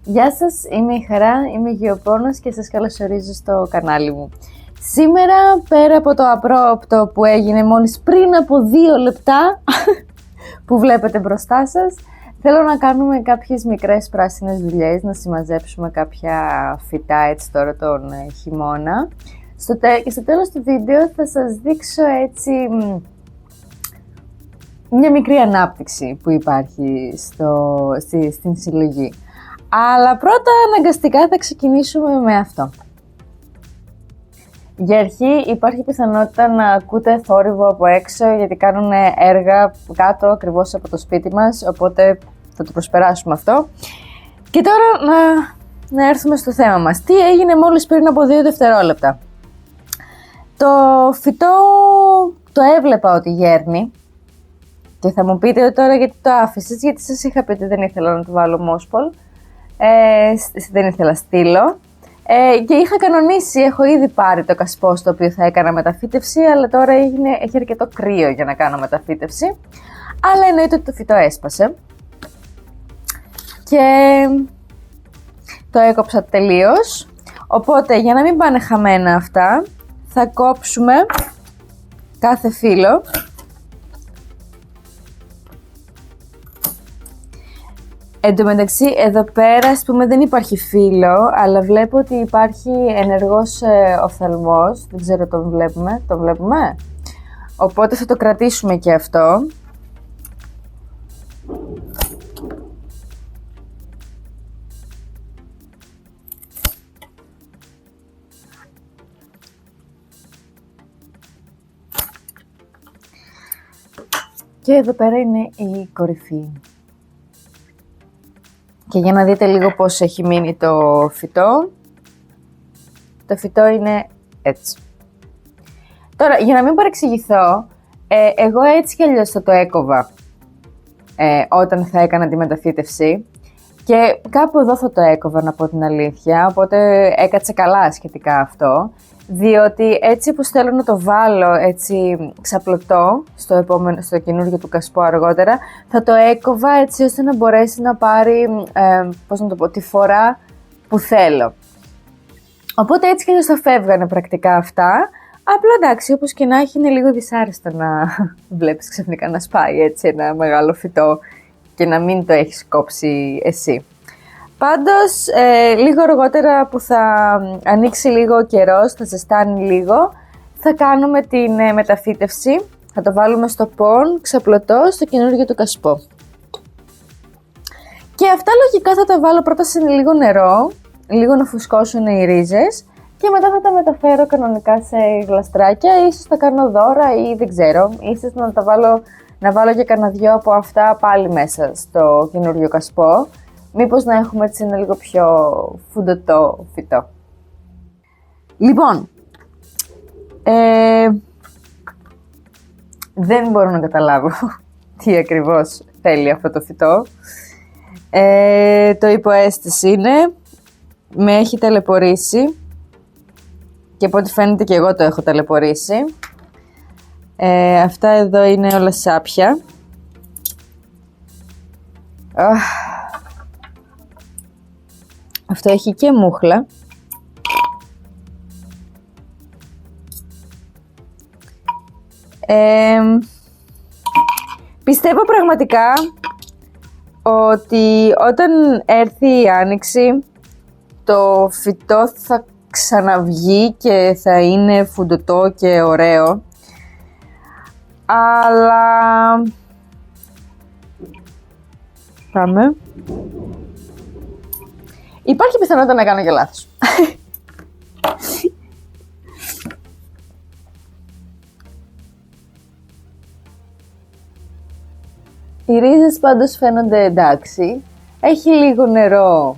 Γεια σας, είμαι η Χαρά, είμαι γεωπόνος και σας καλωσορίζω στο κανάλι μου. Σήμερα, πέρα από το απρόοπτο που έγινε μόλις πριν από 2 λεπτά που βλέπετε μπροστά σας, θέλω να κάνουμε κάποιες μικρές πράσινες δουλειές, να συμμαζέψουμε κάποια φυτά έτσι τώρα τον χειμώνα. Και στο τέλος του βίντεο θα σας δείξω έτσι μια μικρή ανάπτυξη που υπάρχει στην συλλογή. Αλλά πρώτα αναγκαστικά θα ξεκινήσουμε με αυτό. Για αρχή υπάρχει πιθανότητα να ακούτε θόρυβο από έξω γιατί κάνουν έργα κάτω ακριβώς από το σπίτι μας, οπότε θα το προσπεράσουμε αυτό. Και τώρα να έρθουμε στο θέμα μας. Τι έγινε μόλις πριν από 2 δευτερόλεπτα. Το φυτό το έβλεπα ότι γέρνει και θα μου πείτε τώρα γιατί το άφησες, γιατί σας είχα πει ότι δεν ήθελα να του βάλω μόσπολ. Δεν ήθελα στήλο και είχα κανονίσει, έχω ήδη πάρει το κασπό στο οποίο θα έκανα μεταφύτευση, αλλά τώρα έχει αρκετό κρύο για να κάνω μεταφύτευση, αλλά εννοείται ότι το φυτό έσπασε και το έκοψα τελείως, οπότε για να μην πάνε χαμένα αυτά θα κόψουμε κάθε φύλλο. Εν τω μεταξύ, εδώ πέρα, ας πούμε, δεν υπάρχει φύλλο, αλλά βλέπω ότι υπάρχει ενεργός οφθαλμός. Δεν ξέρω, τον βλέπουμε. Οπότε θα το κρατήσουμε και αυτό. Και εδώ πέρα είναι η κορυφή. Και για να δείτε λίγο πώς έχει μείνει το φυτό. Το φυτό είναι έτσι. Τώρα, για να μην παρεξηγηθώ, εγώ έτσι κι αλλιώς θα το έκοβα όταν θα έκανα τη μεταφύτευση. Και κάπου εδώ θα το έκοβα, να πω την αλήθεια, οπότε έκατσε καλά σχετικά αυτό. Διότι έτσι όπως θέλω να το βάλω έτσι ξαπλωτό στο καινούργιο του κασπό αργότερα, θα το έκοβα έτσι ώστε να μπορέσει να πάρει, τη φορά που θέλω. Οπότε έτσι κι αλλιώς θα φεύγανε πρακτικά αυτά. Απλά εντάξει, όπως και να έχει, είναι λίγο δυσάρεστο να βλέπεις ξαφνικά να σπάει έτσι ένα μεγάλο φυτό και να μην το έχεις κόψει εσύ. Πάντως, λίγο αργότερα που θα ανοίξει λίγο ο καιρός, θα ζεστάνει λίγο, θα κάνουμε την μεταφύτευση. Θα το βάλουμε στο πον, ξαπλωτό, στο καινούργιο του κασπό. Και αυτά λογικά θα τα βάλω πρώτα σε λίγο νερό, λίγο να φουσκώσουν οι ρίζες και μετά θα τα μεταφέρω κανονικά σε γλαστράκια, ίσως τα κάνω δώρα ή δεν ξέρω, ίσως να βάλω και κανένα 2 από αυτά πάλι μέσα στο καινούργιο κασπό. Μήπως να έχουμε έτσι ένα λίγο πιο φουντωτό φυτό. Λοιπόν, δεν μπορώ να καταλάβω τι ακριβώς θέλει αυτό το φυτό. Το υποαίσθηση είναι, με έχει ταλαιπωρήσει και από ό,τι φαίνεται και εγώ το έχω ταλαιπωρήσει. Αυτά εδώ είναι όλα σάπια. Αυτό έχει και μούχλα. Πιστεύω πραγματικά ότι όταν έρθει η άνοιξη το φυτό θα ξαναβγεί και θα είναι φουντωτό και ωραίο. Αλλά πάμε. Υπάρχει πιθανότητα να κάνω και λάθος. Οι ρίζες πάντως φαίνονται εντάξει. Έχει λίγο νερό,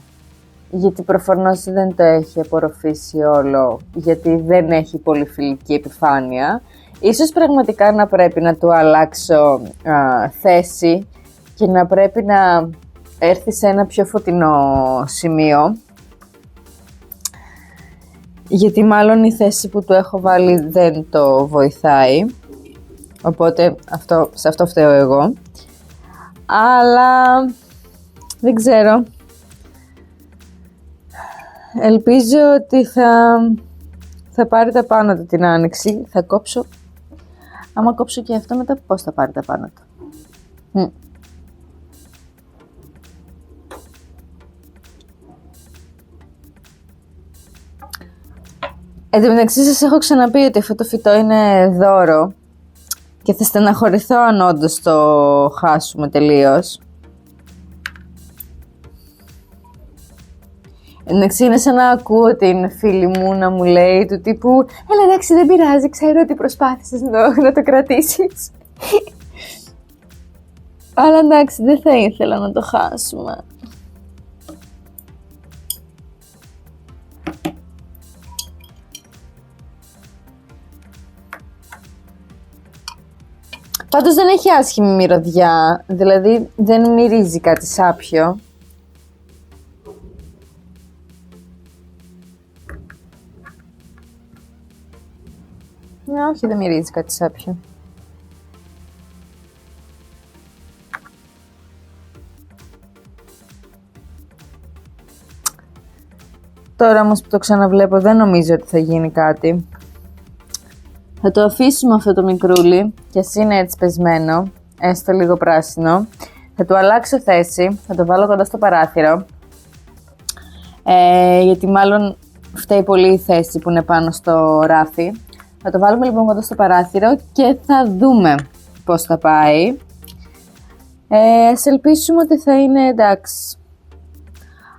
γιατί προφανώς δεν το έχει απορροφήσει όλο, γιατί δεν έχει πολύ φιλική επιφάνεια. Ίσως πραγματικά να πρέπει να του αλλάξω θέση και να πρέπει να έρθει σε ένα πιο φωτεινό σημείο, γιατί μάλλον η θέση που του έχω βάλει δεν το βοηθάει. Οπότε σε αυτό φταίω εγώ. Αλλά δεν ξέρω. Ελπίζω ότι θα πάρει τα πάνω του την άνοιξη. Θα κόψω. Άμα κόψω και αυτό μετά πώς θα πάρει τα πάνω του. Εν τω μεταξύ σας έχω ξαναπεί ότι αυτό το φυτό είναι δώρο και θα στεναχωρηθώ αν όντως το χάσουμε τελείως. Εντάξει, είναι σαν να ακούω την φίλη μου να μου λέει του τύπου «Έλα εντάξει, δεν πειράζει, ξέρω ότι προσπάθησες να το κρατήσεις». Αλλά εντάξει, δεν θα ήθελα να το χάσουμε. Πάντως δεν έχει άσχημη μυρωδιά, δηλαδή δεν μυρίζει κάτι σάπιο. Όχι, δεν μυρίζει κάτι σάπιο. Τώρα όμως που το ξαναβλέπω δεν νομίζω ότι θα γίνει κάτι. Θα το αφήσουμε αυτό το μικρούλι και ας είναι έτσι πεσμένο, έστω λίγο πράσινο. Θα του αλλάξω θέση, θα το βάλω κοντά στο παράθυρο. Γιατί μάλλον φταίει πολύ η θέση που είναι πάνω στο ράφι. Θα το βάλουμε λοιπόν κοντά στο παράθυρο και θα δούμε πώς θα πάει. Ας ελπίσουμε ότι θα είναι εντάξει.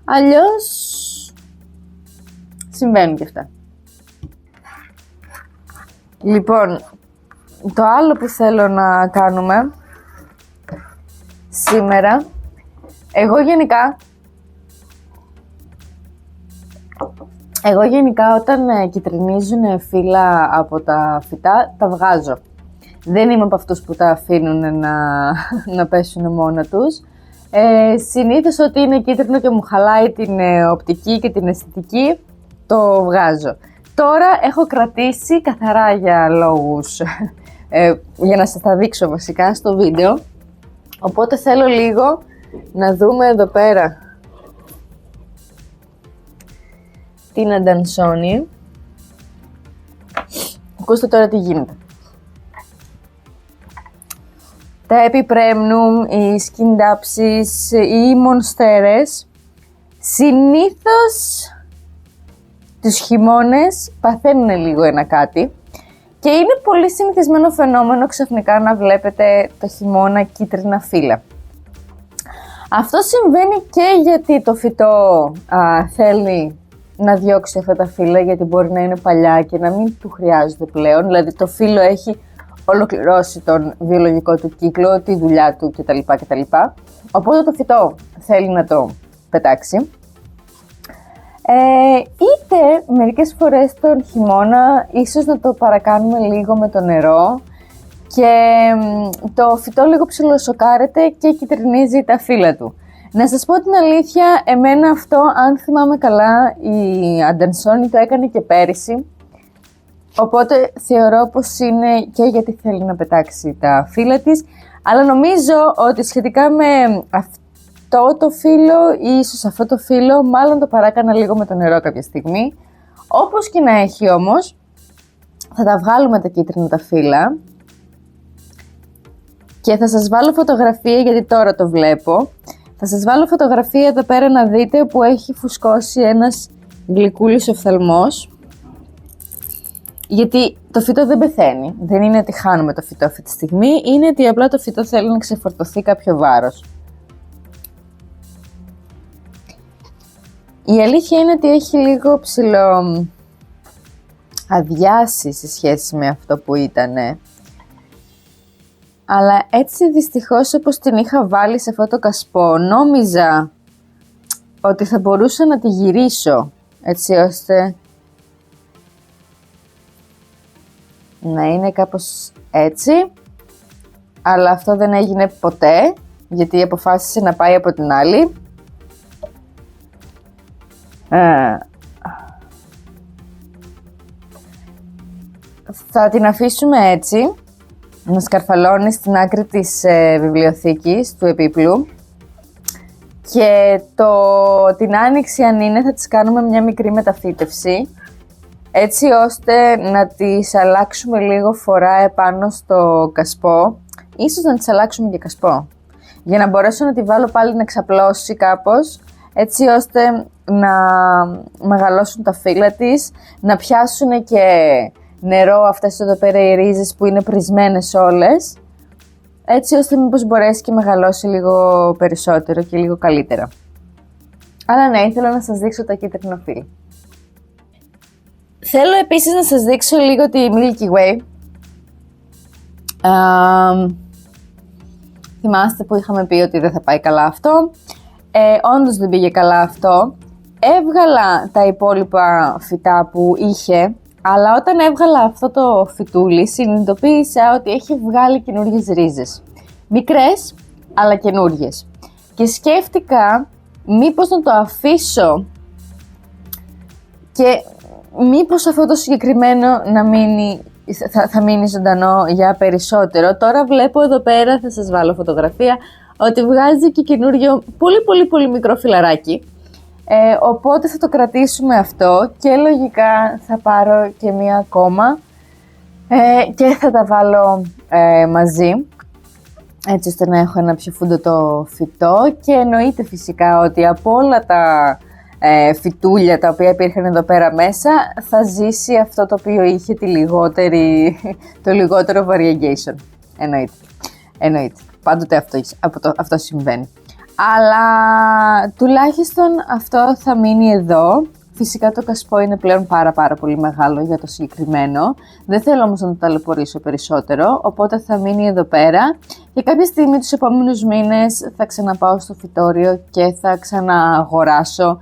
Αλλιώς συμβαίνουν και αυτά. Λοιπόν, το άλλο που θέλω να κάνουμε σήμερα, εγώ γενικά όταν κυτρινίζουν φύλλα από τα φυτά, τα βγάζω. Δεν είμαι από αυτούς που τα αφήνουν να πέσουν μόνα τους. Συνήθως ότι είναι κίτρινο και μου χαλάει την οπτική και την αισθητική, το βγάζω. Τώρα έχω κρατήσει καθαρά για λόγους, για να σας τα δείξω βασικά στο βίντεο. Οπότε θέλω λίγο να δούμε εδώ πέρα την αντανσόνη. Ακούστε τώρα τι γίνεται. Τα επιπρέμνουμ, οι σκυντάψεις, οι μονστέρες συνήθως τους χειμώνες παθαίνουν λίγο ένα κάτι και είναι πολύ συνηθισμένο φαινόμενο ξαφνικά να βλέπετε το χειμώνα κίτρινα φύλλα. Αυτό συμβαίνει και γιατί το φυτό θέλει να διώξει αυτά τα φύλλα, γιατί μπορεί να είναι παλιά και να μην του χρειάζεται πλέον, δηλαδή το φύλλο έχει ολοκληρώσει τον βιολογικό του κύκλο, τη δουλειά του κτλ. Οπότε το φυτό θέλει να το πετάξει. Είτε μερικές φορές τον χειμώνα ίσως να το παρακάνουμε λίγο με το νερό και το φυτό λίγο ψιλοσοκάρεται και κυτρινίζει τα φύλλα του. Να σας πω την αλήθεια, εμένα αυτό, αν θυμάμαι καλά, η αντανσόνη το έκανε και πέρυσι, οπότε θεωρώ πως είναι και γιατί θέλει να πετάξει τα φύλλα της, αλλά νομίζω ότι σχετικά με αυτό το φύλλο ή ίσως αυτό το φύλλο μάλλον το παράκανα λίγο με το νερό κάποια στιγμή. Όπως και να έχει όμως, θα τα βγάλουμε τα κίτρινα τα φύλλα και θα σας βάλω φωτογραφία γιατί τώρα το βλέπω. Θα σας βάλω φωτογραφία εδώ πέρα να δείτε που έχει φουσκώσει ένας γλυκούλης οφθαλμός. Γιατί το φυτό δεν πεθαίνει. Δεν είναι ότι χάνουμε το φυτό αυτή τη στιγμή, είναι ότι απλά το φυτό θέλει να ξεφορτωθεί κάποιο βάρος. Η αλήθεια είναι ότι έχει λίγο ψηλό αδειάσει σε σχέση με αυτό που ήτανε. Αλλά έτσι δυστυχώς όπως την είχα βάλει σε αυτό το κασπό, νόμιζα ότι θα μπορούσα να τη γυρίσω έτσι ώστε να είναι κάπως έτσι. Αλλά αυτό δεν έγινε ποτέ γιατί αποφάσισε να πάει από την άλλη. Θα την αφήσουμε έτσι να σκαρφαλώνει στην άκρη της βιβλιοθήκης του επίπλου και την άνοιξη αν είναι θα τις κάνουμε μια μικρή μεταφύτευση έτσι ώστε να τις αλλάξουμε λίγο φορά επάνω στο κασπό, ίσως να τις αλλάξουμε και κασπό, για να μπορέσω να τη βάλω πάλι να ξαπλώσει κάπως, έτσι ώστε να μεγαλώσουν τα φύλλα της, να πιάσουν και νερό αυτές εδώ πέρα οι ρίζες που είναι πρισμένες όλες, έτσι ώστε μήπως μπορέσει και μεγαλώσει λίγο περισσότερο και λίγο καλύτερα. Αλλά ναι, ήθελα να σας δείξω τα κίτρινα φύλλα. Θέλω επίσης να σας δείξω λίγο τη Milky Way. Θυμάστε που είχαμε πει ότι δεν θα πάει καλά αυτό. Όντως δεν πήγε καλά αυτό. Έβγαλα τα υπόλοιπα φυτά που είχε, αλλά όταν έβγαλα αυτό το φυτούλι συνειδητοποίησα ότι έχει βγάλει καινούργιες ρίζες. Μικρές, αλλά καινούργιες. Και σκέφτηκα μήπως να το αφήσω και μήπως αυτό το συγκεκριμένο να μείνει, θα μείνει ζωντανό για περισσότερο. Τώρα βλέπω εδώ πέρα, θα σας βάλω φωτογραφία, ότι βγάζει και καινούριο πολύ μικρό φυλαράκι. Οπότε θα το κρατήσουμε αυτό και λογικά θα πάρω και μία ακόμα και θα τα βάλω μαζί, έτσι ώστε να έχω ένα πιο φούντωτο φυτό. Και εννοείται φυσικά ότι από όλα τα φυτούλια τα οποία υπήρχαν εδώ πέρα μέσα θα ζήσει αυτό το οποίο είχε το λιγότερο variegation. Εννοείται. Πάντοτε αυτό συμβαίνει. Αλλά τουλάχιστον αυτό θα μείνει εδώ. Φυσικά το κασπό είναι πλέον πάρα πολύ μεγάλο για το συγκεκριμένο. Δεν θέλω όμως να το ταλαιπωρήσω περισσότερο, οπότε θα μείνει εδώ πέρα. Και κάποια στιγμή τους επόμενους μήνες θα ξαναπάω στο φυτόριο και θα ξαναγοράσω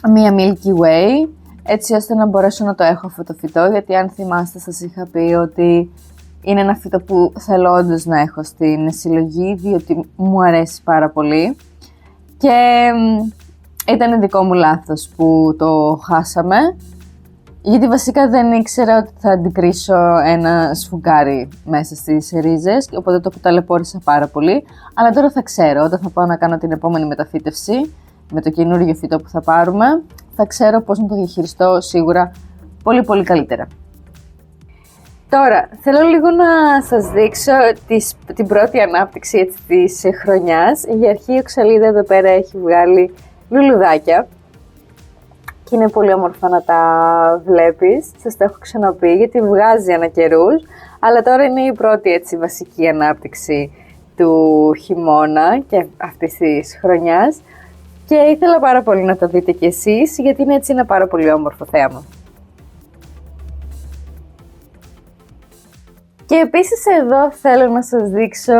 μία Milky Way, έτσι ώστε να μπορέσω να το έχω αυτό το φυτό, γιατί αν θυμάστε σας είχα πει ότι είναι ένα φυτό που θέλω όντως να έχω στην συλλογή, διότι μου αρέσει πάρα πολύ και ήταν δικό μου λάθος που το χάσαμε, γιατί βασικά δεν ήξερα ότι θα αντικρίσω ένα σφουγγάρι μέσα στις ρίζες, οπότε το ταλαιπώρησα πάρα πολύ, αλλά τώρα θα ξέρω, όταν θα πάω να κάνω την επόμενη μεταφύτευση με το καινούργιο φυτό που θα πάρουμε, θα ξέρω πώς να το διαχειριστώ σίγουρα πολύ καλύτερα. Τώρα, θέλω λίγο να σας δείξω την πρώτη ανάπτυξη έτσι, της χρονιάς. Για αρχή η οξαλίδα εδώ πέρα έχει βγάλει λουλουδάκια και είναι πολύ όμορφα να τα βλέπεις. Σας το έχω ξαναπεί γιατί βγάζει ανά καιρούς, αλλά τώρα είναι η πρώτη έτσι, βασική ανάπτυξη του χειμώνα και αυτής της χρονιάς. Και ήθελα πάρα πολύ να το δείτε κι εσείς, γιατί είναι έτσι ένα πάρα πολύ όμορφο θέαμα. Και επίσης εδώ θέλω να σας δείξω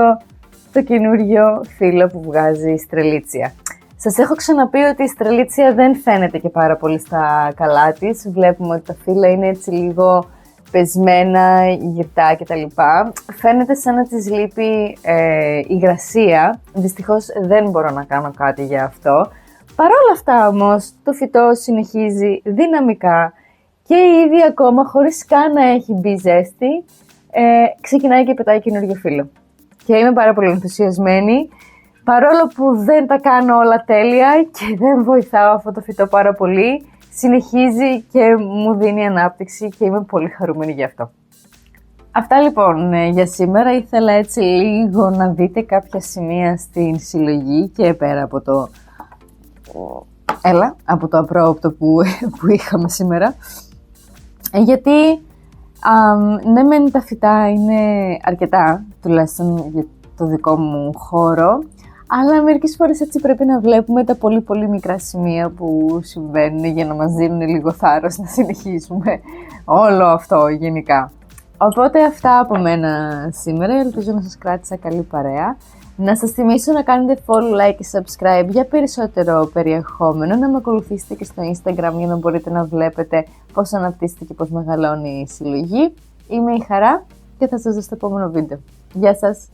το καινούριο φύλλο που βγάζει η στρελίτσια. Σας έχω ξαναπεί ότι η στρελίτσια δεν φαίνεται και πάρα πολύ στα καλά της. Βλέπουμε ότι τα φύλλα είναι έτσι λίγο πεσμένα, γυρτά κτλ. Φαίνεται σαν να της λείπει υγρασία. Δυστυχώς δεν μπορώ να κάνω κάτι για αυτό. Παρ' όλα αυτά όμως το φυτό συνεχίζει δυναμικά και ήδη ακόμα χωρίς καν να έχει μπει ζέστη ξεκινάει και πετάει καινούριο φύλλο. Και είμαι πάρα πολύ ενθουσιασμένη, παρόλο που δεν τα κάνω όλα τέλεια και δεν βοηθάω αυτό το φυτό πάρα πολύ, συνεχίζει και μου δίνει ανάπτυξη και είμαι πολύ χαρούμενη γι' αυτό. Αυτά λοιπόν για σήμερα. Ήθελα έτσι λίγο να δείτε κάποια σημεία στην συλλογή και πέρα από το απρόοπτο που είχαμε σήμερα. Γιατί ναι μεν τα φυτά είναι αρκετά, τουλάχιστον για το δικό μου χώρο, αλλά μερικές φορές έτσι πρέπει να βλέπουμε τα πολύ μικρά σημεία που συμβαίνουν για να μας δίνουν λίγο θάρρος να συνεχίσουμε όλο αυτό γενικά. Οπότε αυτά από μένα σήμερα, ελπίζω να σας κράτησα καλή παρέα. Να σας θυμίσω να κάνετε follow, like και subscribe για περισσότερο περιεχόμενο, να με ακολουθήσετε και στο Instagram για να μπορείτε να βλέπετε πώς αναπτύσσεται και πώς μεγαλώνει η συλλογή. Είμαι η Χαρά και θα σας δω στο επόμενο βίντεο. Γεια σας!